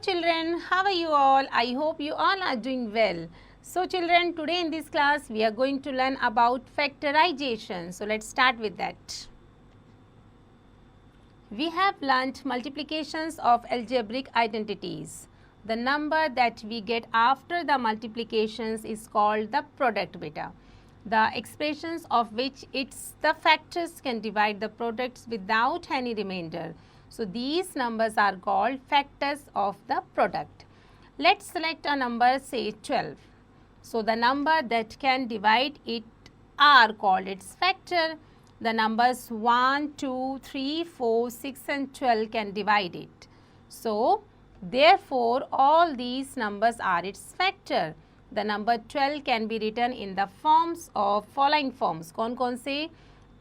children, how are you all? I hope you all are doing well. So children, today in this class we are going to learn about factorization. So let's start with that. We have learnt multiplications of algebraic identities. The number that we get after the multiplications is called the product beta. The expressions of which the factors can divide the products without any remainder. So these numbers are called factors of the product. Let's select a number, say 12. So the number that can divide it are called its factor. The numbers 1, 2, 3, 4, 6 and 12 can divide it. So therefore all these numbers are its factor. The number 12 can be written in the forms of following forms. कौन कौन से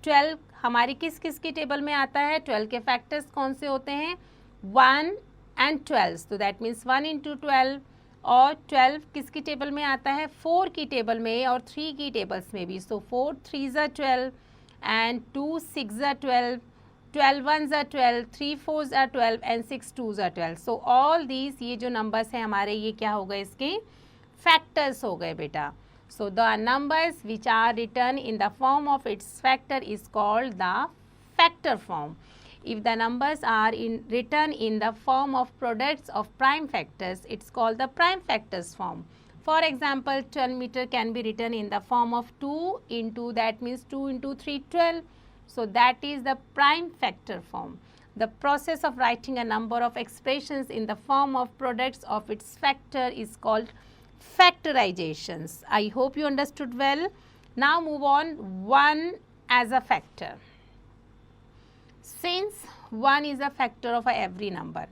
12 हमारी किस किस की table में आता है? 12 के फैक्टर्स कौन से होते हैं? 1 and 12. तो दैट मीन्स 1 into 12. और 12 किसकी टेबल में आता है? 4 की टेबल में और 3 की टेबल्स में भी. सो 4 3s are 12 and 2 6s are 12. 12 1s are 12, 3 4s are 12 and 6 2s are 12. So all these ये जो numbers हैं हमारे ये क्या हो गए इसके factors हो गए बेटा. So the numbers which are written in the form of its factor is called the factor form. If the numbers are written in the form of products of prime factors, it's called the prime factors form. For example, 12 meter can be written in the form of 2 into, that means 2 into 3, 12. So that is the prime factor form. The process of writing a number of expressions in the form of products of its factor is called factorizations. I hope you understood well. Now move on, 1 as a factor. Since 1 is a factor of every number,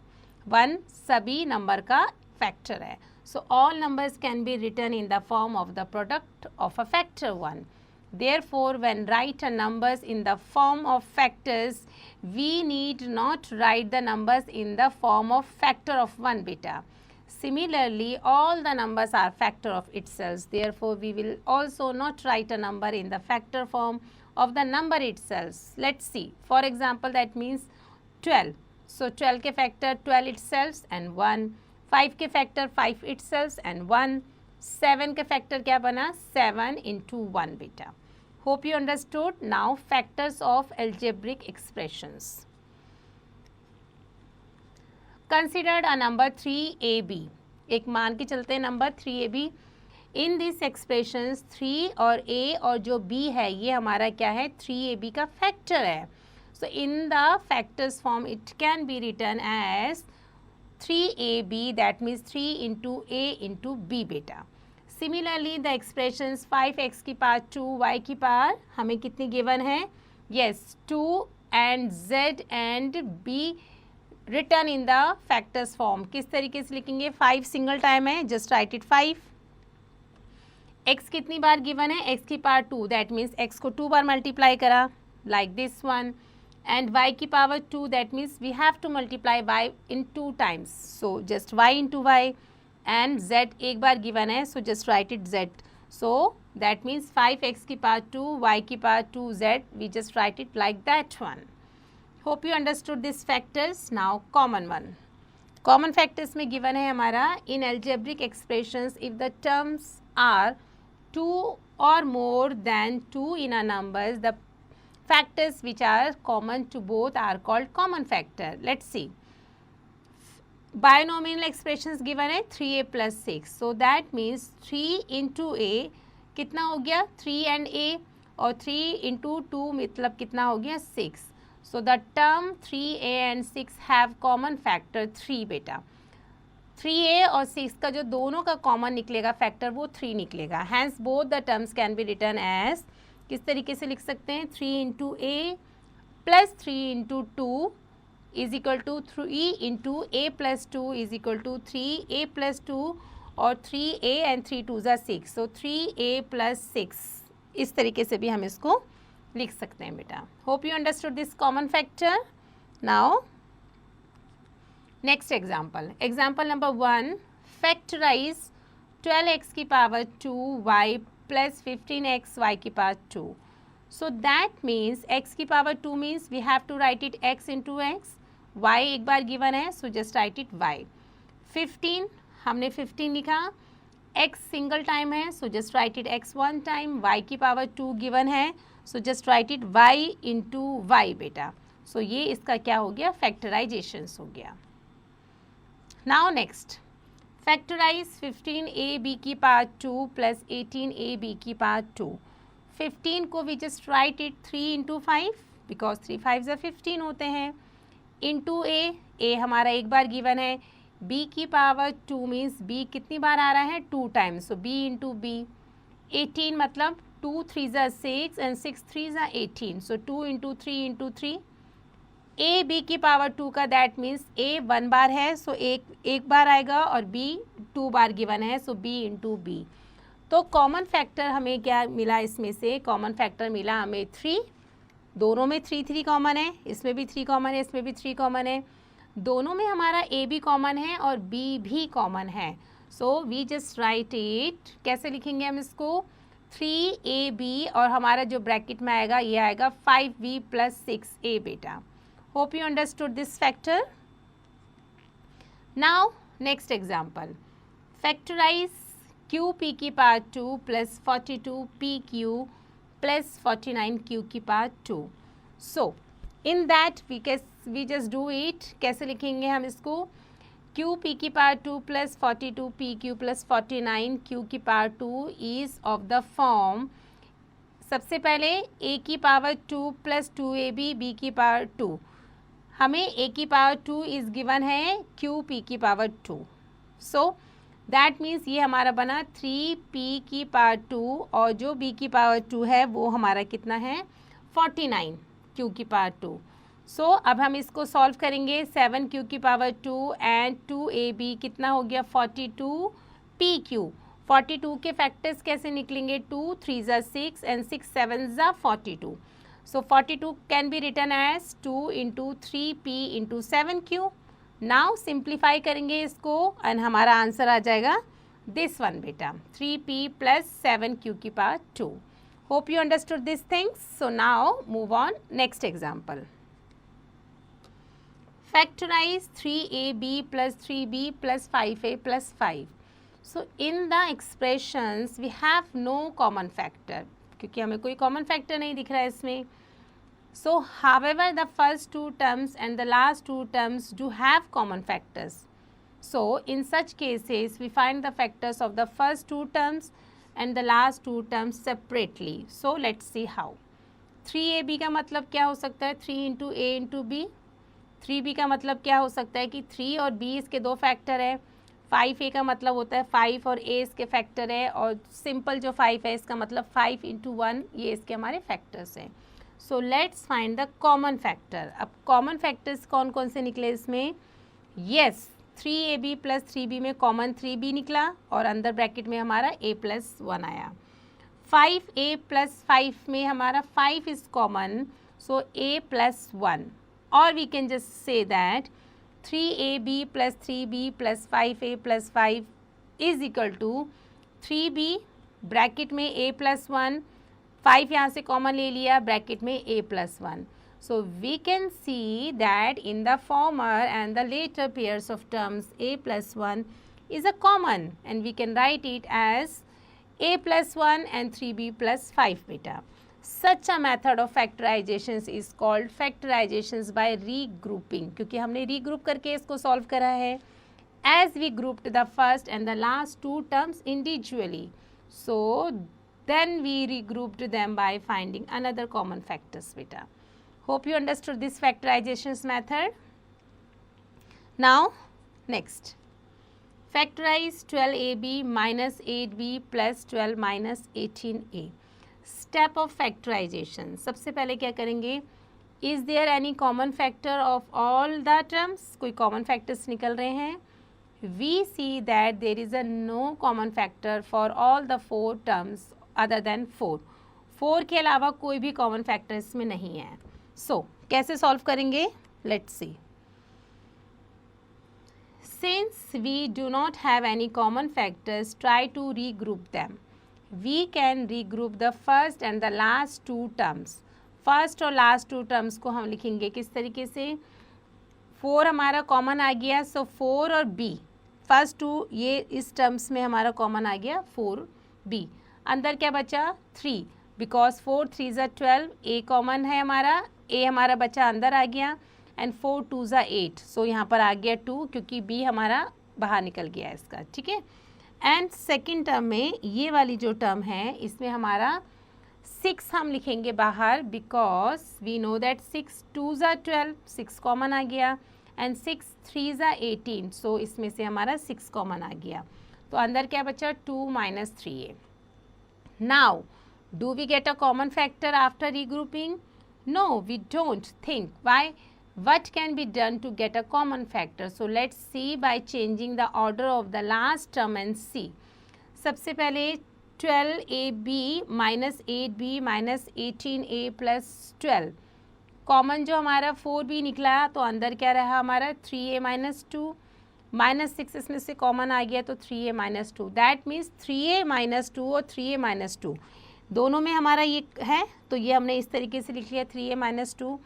1 सभी number का factor है. So all numbers can be written in the form of the product of a factor 1. Therefore, when write a numbers in the form of factors, we need not write the numbers in the form of factor of 1 beta. Similarly, all the numbers are factor of itself. Therefore, we will also not write a number in the factor form of the number itself. Let's see. For example, that means 12. So 12 के factor 12 itself and 1. 5 के factor 5 itself and 1. 7 के factor क्या बना? 7 into 1 beta. Hope you understood. Now factors of algebraic expressions. Considered a number 3ab. एक मान के चलते हैं number 3ab. In this expressions 3 और a और जो b है ये हमारा क्या है? 3ab का factor है. So in the factors form it can be written as 3ab, that means 3 into a into b beta. Similarly the expressions 5x की पावर 2y की पावर हमें कितनी given है? Yes, 2 and z and b written in the factors form. किस तरीके से लिखेंगे? 5 single time है, just write it 5. x कितनी बार given है? x की पावर 2, that means x को 2 बार multiply करा, like this one. And y की power 2, that means we have to multiply y in 2 times. So just y into y. And z एक बार given है, so just write it z. So that means 5x की power 2, y की power 2z, we just write it like that one. Hope you understood these factors. Now common one. Common factors में given है हमारा in algebraic expressions if the terms are 2 or more than 2 in a numbers, the factors which are common to both are called common factor. Let's see. Binomial expressions given है 3a plus 6. So that means 3 into a कितना हो गया? 3 and a और 3 into 2 मतलब कितना हो गया? 6. So the term 3a and 6 have common factor 3 बेटा. 3a और 6 का जो दोनों का कॉमन निकलेगा फैक्टर वो 3 निकलेगा. Hence both the terms can be written as, किस तरीके से लिख सकते हैं? 3 into a plus 3 into 2 is equal to 3 into a plus 2 is equal to 3a plus 2 और 3a and 3 2s are 6. So 3a plus 6 इस तरीके से भी हम इसको लिख सकते हैं बेटा. Hope you understood this common factor. Now next example. Example number 1. Factorize 12x की power 2y plus 15x y की power 2. So that means x की power 2 means we have to write it x into x. y एक बार given है, so just write it y. 15 हमने 15 लिखा, x single time है so just write it x one time, y की power 2 given है so just write it y into Y बेटा। So ये इसका क्या हो गया, फैक्टराइजेशंस हो गया। नाउ नेक्स्ट फैक्टराइज 15ab की पावर 2 प्लस 18ab की पावर 2। 15 को we just write it 3 into 5 because 3 5 ज़ा 15 होते हैं, इंटू ए हमारा एक बार गिवन है, b की पावर 2 मीन्स b कितनी बार आ रहा है, 2 टाइम्स, सो b इंटू बी। 18 मतलब 2 3 ज़ा 6 एंड 6 3 ज़ा 18, सो 2 इंटू 3 इंटू 3। ए बी की पावर 2 का दैट मीन्स ए 1 बार है सो एक बार आएगा और b 2 बार गिवन है सो b इंटू बी। तो कॉमन फैक्टर हमें क्या मिला, इसमें से कॉमन फैक्टर मिला हमें 3, दोनों में 3 3 कॉमन है, इसमें भी 3 कॉमन है, इसमें भी 3 कॉमन है, दोनों में हमारा ए भी कॉमन है और बी भी कॉमन है। So we just write it, कैसे लिखेंगे हम इसको, 3ab और हमारा जो ब्रैकेट में आएगा ये आएगा 5b प्लस 6a बेटा। Hope you understood this factor. Now next example, factorize qp की power 2 plus 42pq plus 49q की power 2। So in that we just do it, कैसे लिखेंगे हम इसको, qp की power 2 plus 42pq plus 49q की power 2 is of the form, सबसे पहले a की पावर 2 प्लस 2ab b की पावर 2, हमें a की पावर 2 इज गिवन है qp की पावर 2, सो दैट मीन्स ये हमारा बना 3p की पावर 2 और जो b की पावर 2 है वो हमारा कितना है 49 q की पावर 2। सो अब हम इसको सॉल्व करेंगे, 7q की पावर 2 एंड 2ab कितना हो गया 42pq। 42 के फैक्टर्स कैसे निकलेंगे, 2 3 ज़ा 6 एंड 6 7 ज़ा 42, so 42 can be written as 2 into 3p into 7q। Now simplify करेंगे इसको एंड हमारा आंसर आ जाएगा दिस वन बेटा, 3p प्लस 7q की power 2। Hope you understood this things. So now move on next example, factorize 3ab plus 3b plus 5a plus 5. So in the expressions we have no common factor, क्योंकि हमें कोई common factor नहीं दिख रहा है इसमें. So however the first two terms and the last two terms do have common factors. So in such cases we find the factors of the first two terms and the last two terms separately. So let's see how. 3ab का मतलब क्या हो सकता है, 3 into a into b. 3b का मतलब क्या हो सकता है कि 3 और b इसके दो फैक्टर है. 5a का मतलब होता है 5 और a इसके फैक्टर है, और सिंपल जो 5 है इसका मतलब 5 into 1 ये इसके हमारे फैक्टर्स हैं. So let's find the common factor. अब कॉमन फैक्टर्स कौन कौन से निकले इसमें, यस 3ab प्लस 3b में कॉमन 3b निकला और अंदर ब्रैकेट में हमारा a प्लस 1 आया. 5a प्लस 5 में हमारा 5 is common, so a plus 1, or we can just say that 3ab plus 3b plus 5a plus 5 is equal to 3b bracket में a plus 1, 5 यहाँ से कॉमन ले लिया ब्रैकेट में a plus 1. So we can see that in the former and the later pairs of terms a plus 1 is a common, and we can write it as a plus 1 and 3b plus 5 beta. Such a method of factorizations is called factorizations by regrouping, क्योंकि हमने regroup करके इसको solve करा है. As we grouped the first and the last two terms individually, so then we regrouped them by finding another common factors beta. Hope you understood this factorizations method. Now next, factorize 12ab minus 8b plus 12 minus 18a. Step of factorization. सबसे पहले क्या करेंगे, is there any common factor of all the terms. कोई common factors निकल रहे हैं. We see that there is a no common factor for all the 4 terms other than 4. 4 के अलावा कोई भी कॉमन फैक्टर इसमें नहीं है. सो कैसे सॉल्व करेंगे, let's see. Since we do not have any common factors, try to regroup them. We can regroup the first and the last two terms. First और लास्ट टू टर्म्स को हम लिखेंगे किस तरीके से. 4 हमारा कॉमन आ गया, सो 4 और b फर्स्ट टू ये इस टर्म्स में हमारा कॉमन आ गया 4b, अंदर क्या बचा 3 बिकॉज 4 3 ज़ा 12, a कॉमन है हमारा, a हमारा बचा अंदर आ गया एंड 4 2 ज़ा 8, सो यहाँ पर आ गया 2 क्योंकि b हमारा बाहर निकल गया इसका, ठीक है। एंड सेकेंड टर्म में ये वाली जो टर्म है इसमें हमारा 6 हम लिखेंगे बाहर बिकॉज वी नो दैट 6 2 ज़ा 12, 6 कॉमन आ गया एंड 6 3 ज़ा 18, सो इसमें से हमारा 6 कॉमन आ गया, तो अंदर क्या बचा 2 minus 3a। Now do we get a common factor after regrouping? No, we don't think. Why? What can be done to get a common factor? So let's see by changing the order of the last term and see. सबसे पहले 12ab minus 8b minus 18a plus 12, common जो हमारा 4b निकला तो अंदर क्या रहा हमारा 3a माइनस 2, माइनस 6 इसमें से कॉमन आ गया तो 3a minus 2, that means 3a minus 2 और 3a माइनस 2 दोनों में हमारा ये है, तो ये हमने इस तरीके से लिख लिया 3a माइनस 2,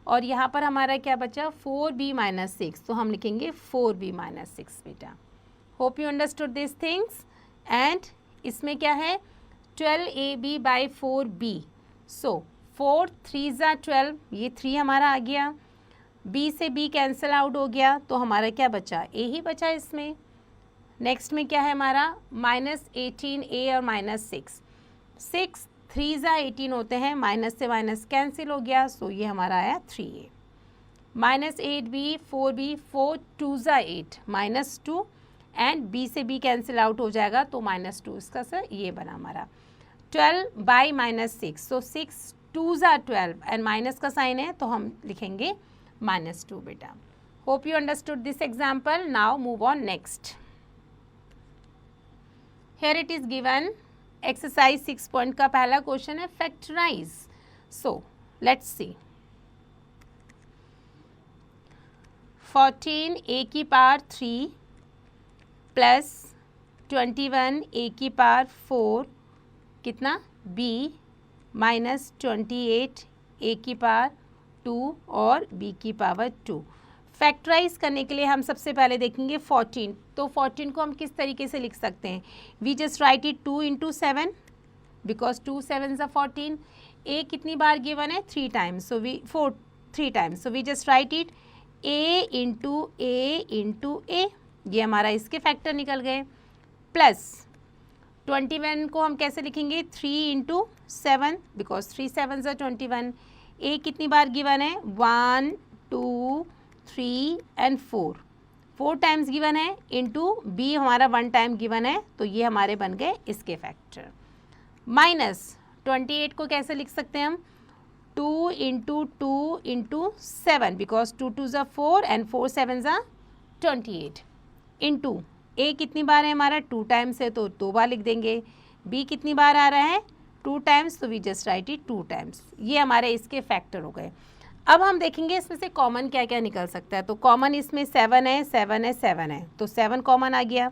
और यहाँ पर हमारा क्या बचा 4b माइनस 6, तो हम लिखेंगे 4b माइनस 6 बेटा। Hope you understood this things. And इसमें क्या है 12ab बाई 4b, सो 4 3 ज़ा 12, ये 3 हमारा आ गया, b से b कैंसिल आउट हो गया तो हमारा क्या बचा a ही बचा इसमें। नेक्स्ट में क्या है हमारा माइनस 18a और माइनस 6, 6 3 ज़ा 18 होते हैं, माइनस से माइनस कैंसिल हो गया, सो ये हमारा आया 3a, माइनस 8b 4b 4 2 ज़ा 8 माइनस 2 एंड b से b कैंसिल आउट हो जाएगा तो माइनस 2, इसका सर ये बना हमारा 12 बाई माइनस 6, सो 6 2 ज़ा 12 एंड माइनस का साइन है तो हम लिखेंगे माइनस 2 बेटा। Hope you understood this example. Now move on next. Here it is given exercise 6 point का पहला क्वेश्चन है factorize. So let's see, 14 a की पावर 3 प्लस 21 a की पावर 4 कितना b माइनस 28 a की पावर 2 और b की पावर 2। फैक्टराइज करने के लिए हम सबसे पहले देखेंगे 14, तो 14 को हम किस तरीके से लिख सकते हैं, we just write it 2 into 7 because 2 7 ज़ा 14, a कितनी बार गिवन है 3 times, so we 3 times, so we just write it a into a, ये हमारा इसके फैक्टर निकल गए, प्लस 21 को हम कैसे लिखेंगे 3 इंटू 7 बिकॉज 3 7 ज़ा 21, a कितनी बार गिवन है 1 2 3 एंड 4 टाइम्स गिवन है, इंटू b हमारा 1 टाइम गिवन है, तो ये हमारे बन गए इसके फैक्टर। माइनस 28 को कैसे लिख सकते हैं हम 2 इंटू 7 बिकॉज 2 2 ज़ा 4 एंड 4 7 ज़ा 28, इंटू a कितनी बार है हमारा 2 टाइम्स है तो 2 बार लिख देंगे, b कितनी बार आ रहा है 2 टाइम्स, तो we just write it 2 times, ये हमारे इसके फैक्टर हो गए। अब हम देखेंगे इसमें से कॉमन क्या क्या निकल सकता है, तो कॉमन इसमें 7 है 7 है 7 है, तो 7 कॉमन आ गया,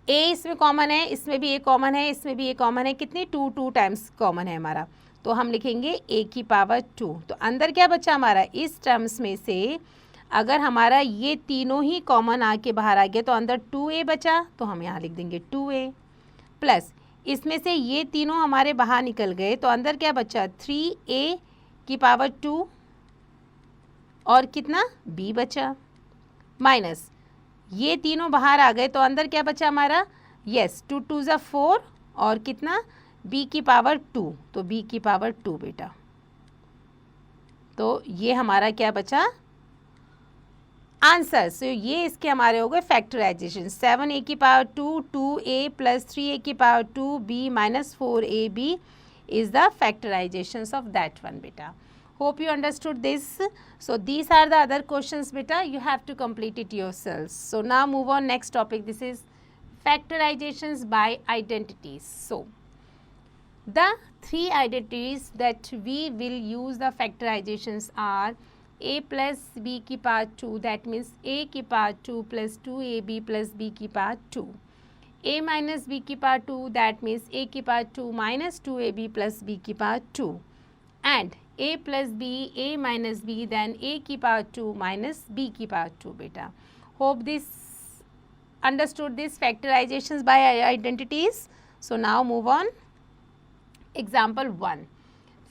a इसमें कॉमन है, इसमें भी a कॉमन है, इसमें भी a कॉमन है, कितनी 2 टाइम्स कॉमन है हमारा, तो हम लिखेंगे a की पावर 2। तो अंदर क्या बचा हमारा, इस टर्म्स में से अगर हमारा ये तीनों ही कॉमन आके बाहर आ गया तो अंदर 2a बचा, तो हम यहाँ लिख देंगे 2a, प्लस इसमें से ये तीनों हमारे बाहर निकल गए तो अंदर क्या बचा 3a की पावर 2 और कितना b बचा, माइनस ये तीनों बाहर आ गए तो अंदर क्या बचा हमारा, यस 2 2 ज़ा 4 और कितना b की पावर 2, तो b की पावर 2 बेटा, तो ये हमारा क्या बचा आंसर। सो ये इसके हमारे हो गए फैक्टराइजेशन, 7a की पावर 2 2a प्लस 3a की power 2b minus 4ab is the factorisations of that one बेटा। Hope you understood this. So these are the other questions बेटा, you have to complete it yourself. So now move on next topic, this is factorisations by identities. सो the three identities that we will use the factorizations are a plus b की power 2, that means a की power 2 plus 2ab plus b की power 2, a minus b की power 2, that means a की power 2 minus 2ab plus b की power 2, and a plus b, a minus b, then a की power 2 minus b की power 2 बेटा. Hope this understood this factorizations by identities. So now move on. Example 1.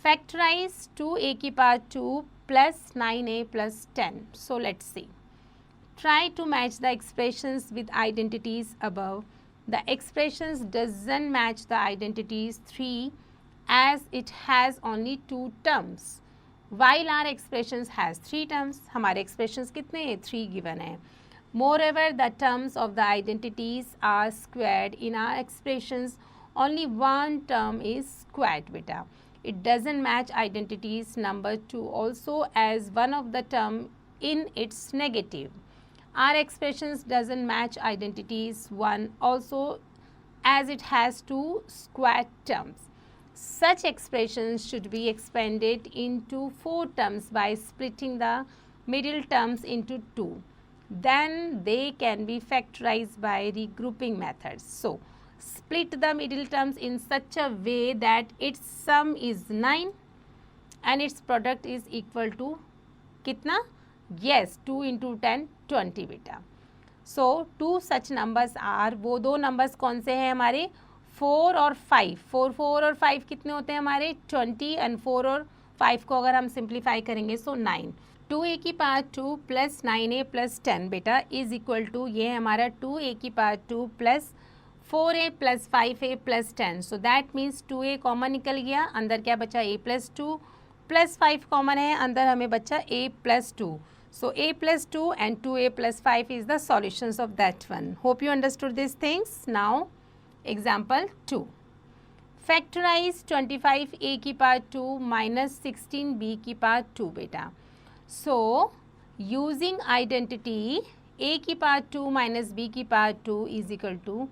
Factorize 2a की power 2 plus 9a plus 10. So let's see. Try to match the expressions with identities above. The expressions doesn't match the identities 3 as it has only 2 terms. While our expressions has 3 terms. हमारे expressions कितने हैं? 3 given है. Moreover, the terms of the identities are squared. In our expressions, only one term is squared beta. It doesn't match identities number 2 also as one of the term in its negative. Our expressions doesn't match identities 1 also as it has 2 squared terms. Such expressions should be expanded into 4 terms by splitting the middle terms into 2. Then they can be factorized by regrouping methods. So, split the middle terms in such a way that its sum is 9 and its product is equal to कितना? Yes, 2 into 10, 20 बेटा. So, 2 such numbers are, वो 2 numbers कौन से हैं हमारे? 4 और 5. 4 और 5 कितने होते हैं हमारे? 20 and 4 और 5 को अगर हम सिंप्लीफाई करेंगे सो 9. 2a की पावर 2 प्लस 9a प्लस 10 बेटा इज इक्वल टू ये है हमारा 2a की power 2 plus 4a plus 5a plus 10. So that means 2a common निकल गया, अंदर क्या बचा? a प्लस 2 प्लस 5 कॉमन है, अंदर हमें बचा a plus 2. So a plus 2 and 2a plus 5 is the solutions of that one. Hope you understood these things. Now example 2. Factorize 25a की power 2 minus 16b की power 2 बेटा. So using identity a की power 2 minus b की power 2 is equal to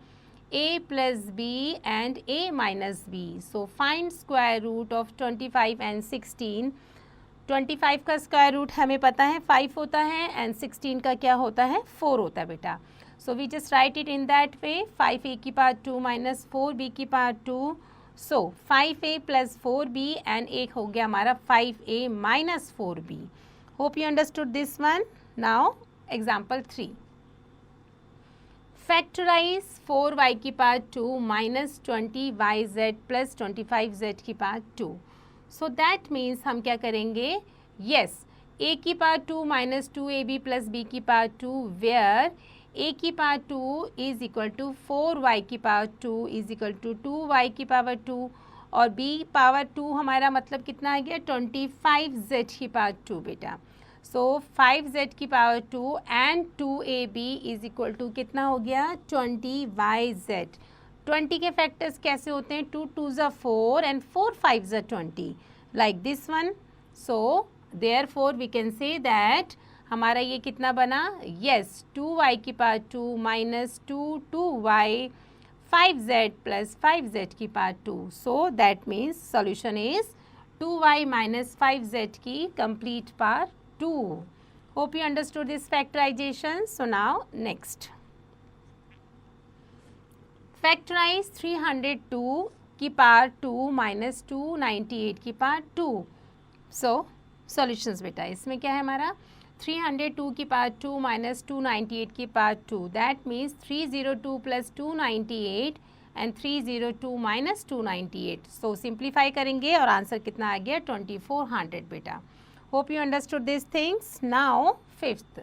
a plus b and a minus b. So find square root of 25 and 16. 25 का square root हमें पता है 5 होता है एंड 16 का क्या होता है? 4 होता है बेटा. So we just write it in that way. 5a की पावर 2 माइनस 4b की power 2. So 5a plus 4b and एक हो गया हमारा 5a minus 4b. Hope you understood this one. Now example 3. Factorize 4y की power 2 minus 20yz plus 25z की power 2. So that means हम क्या करेंगे? येस, a की power 2 minus 2ab plus b की पावर 2 वेयर a की power 2 is equal to 4y की power 2 is equal to 2y की पावर 2 और b पावर 2 हमारा मतलब कितना आ गया? 25z की पावर 2 बेटा. सो 5z की power 2 and 2ab is equal to कितना हो गया? 20yz. 20 के फैक्टर्स कैसे होते हैं? 2 2s are 4 and 4 5s are 20 like this one. So therefore we can say that हमारा ये कितना बना? Yes, 2y की power 2 minus 2y 5z plus 5z की power 2. So that means solution is 2y minus 5z की complete power 2. Hope you understood this factorization. So now next. Factorize 302 की power 2 minus 298 की power 2. सो solutions बेटा इसमें क्या है हमारा? 302 की पावर 2 माइनस 298 की power 2. That means 302 plus 298 and 302 minus 298. So simplify करेंगे और आंसर कितना आ गया? 2400 बेटा. Hope you understood this things. Now fifth.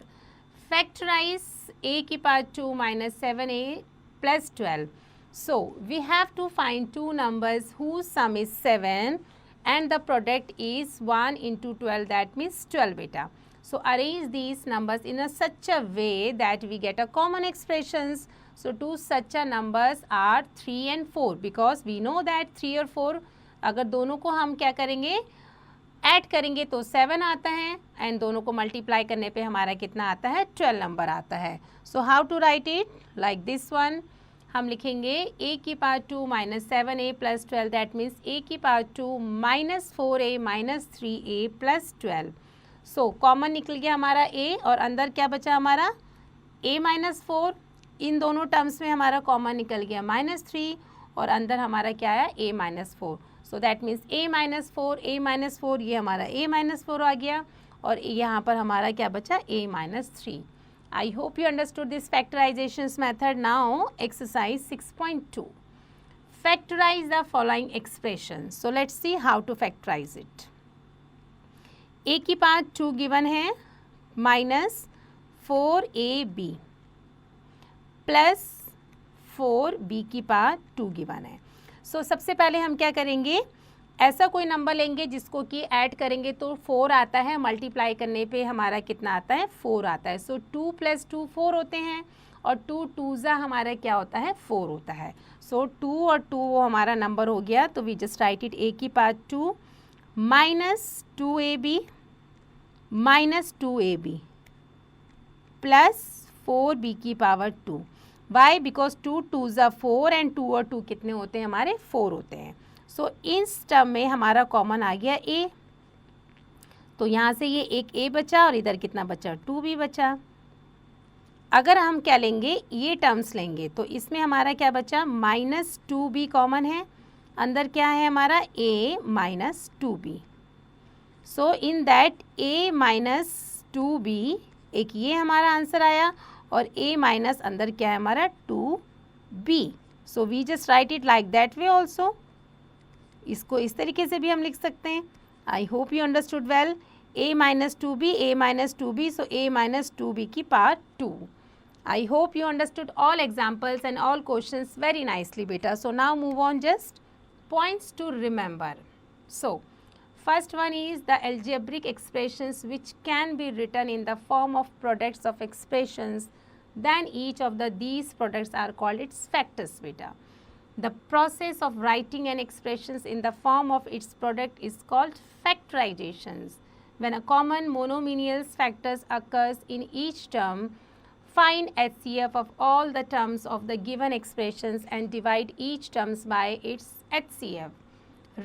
Factorize a की power 2 minus 7a plus 12. So we have to find two numbers whose sum is 7 and the product is 1 into 12, that means 12 beta. So arrange these numbers in a such a way that we get a common expressions. So two such a numbers are 3 and 4 because we know that 3 और 4 अगर दोनों को हम क्या करेंगे? Add करेंगे तो 7 आता है एंड दोनों को मल्टीप्लाई करने पे हमारा कितना आता है? 12 नंबर आता है. So how to write it? Like this one. हम लिखेंगे a की power 2 minus 7a plus 12. That means a की power 2 minus 4a minus 3a plus 12. So common निकल गया हमारा a और अंदर क्या बचा हमारा? a minus 4. इन दोनों टर्म्स में हमारा कॉमन निकल गया माइनस 3 और अंदर हमारा क्या आया? a minus 4. So that means a minus 4 ये हमारा a माइनस 4 आ गया और यहाँ पर हमारा क्या बचा a minus 3. I hope you understood this factorizations method. Now exercise 6.2. Factorize the following expressions. So let's see how to factorize it. A की पावर 2 given है minus 4ab plus 4b की पावर 2 given है. So सबसे पहले हम क्या करेंगे, ऐसा कोई नंबर लेंगे जिसको कि ऐड करेंगे तो 4 आता है, मल्टीप्लाई करने पे हमारा कितना आता है 4 आता है. सो 2 + 2 4 होते हैं और 2 2 हमारा क्या होता है 4 होता है. सो 2 और 2 वो हमारा नंबर हो गया. तो we just write it a की power 2 minus 2ab minus 2ab plus 4b की पावर 2. वाई? बिकॉज 2 2 4 एंड 2 और 2 कितने होते हैं हमारे 4 होते हैं. सो इस टर्म में हमारा कॉमन आ गया a. तो यहाँ से ये एक a बचा और इधर कितना बचा 2b बचा. अगर हम क्या लेंगे, ये टर्म्स लेंगे तो इसमें हमारा क्या बचा माइनस 2b कॉमन है. अंदर क्या है हमारा a minus 2b. So in that a minus 2b एक ये हमारा आंसर आया और a माइनस अंदर क्या है हमारा 2b. So we just write it like that way also. इसको इस तरीके से भी हम लिख सकते हैं. I hope you understood well. a minus 2b a minus 2b so a minus 2b की power 2. I hope you understood all examples and all questions very nicely बेटा. So now move on. Just points to remember. So first one is the algebraic expressions which can be written in the form of products of expressions, then each of these products are called its factors beta. The process of writing an expressions in the form of its product is called factorizations. When a common monomial's factors occurs in each term, find HCF of all the terms of the given expressions and divide each terms by its HCF.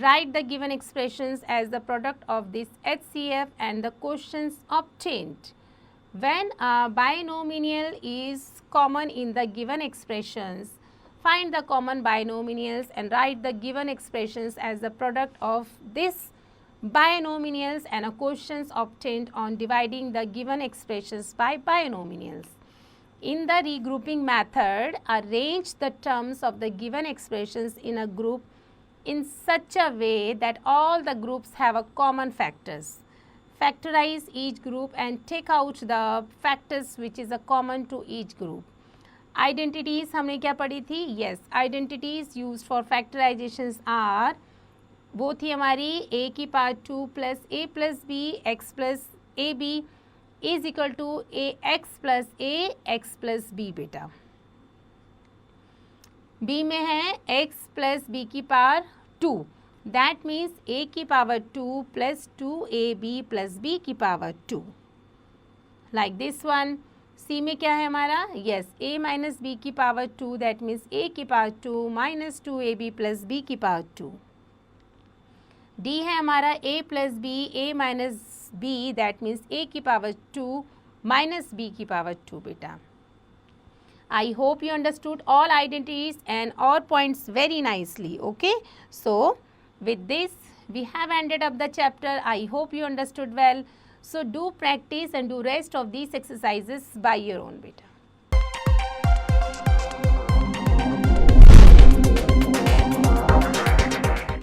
Write the given expressions as the product of this HCF and the quotients obtained. When a binomial is common in the given expressions, find the common binomials and write the given expressions as the product of this binomials and a quotients obtained on dividing the given expressions by binomials. In the regrouping method, arrange the terms of the given expressions in a group in such a way that all the groups have a common factors. Factorize each group and take out the factors which is a common to each group. Identities हमने क्या पढ़ी थी? Yes, identities used for factorizations are वो थी हमारी a की power 2 plus a plus b x plus A B is equal to a x plus b बेटा. b में है x प्लस b की पावर 2. दैट मीन्स a की power 2 plus 2ab plus b की power 2. Like this one. c में क्या है हमारा? यस, a माइनस b की पावर 2. दैट मीन्स a की power 2 minus 2ab plus b की पावर 2. d है हमारा a plus b a minus b. That means a की पावर 2 माइनस b की पावर 2 बेटा. I hope you understood all identities and all points very nicely. Okay, so with this we have ended up the chapter. I hope you understood well. So do practice and do rest of these exercises by your own beta.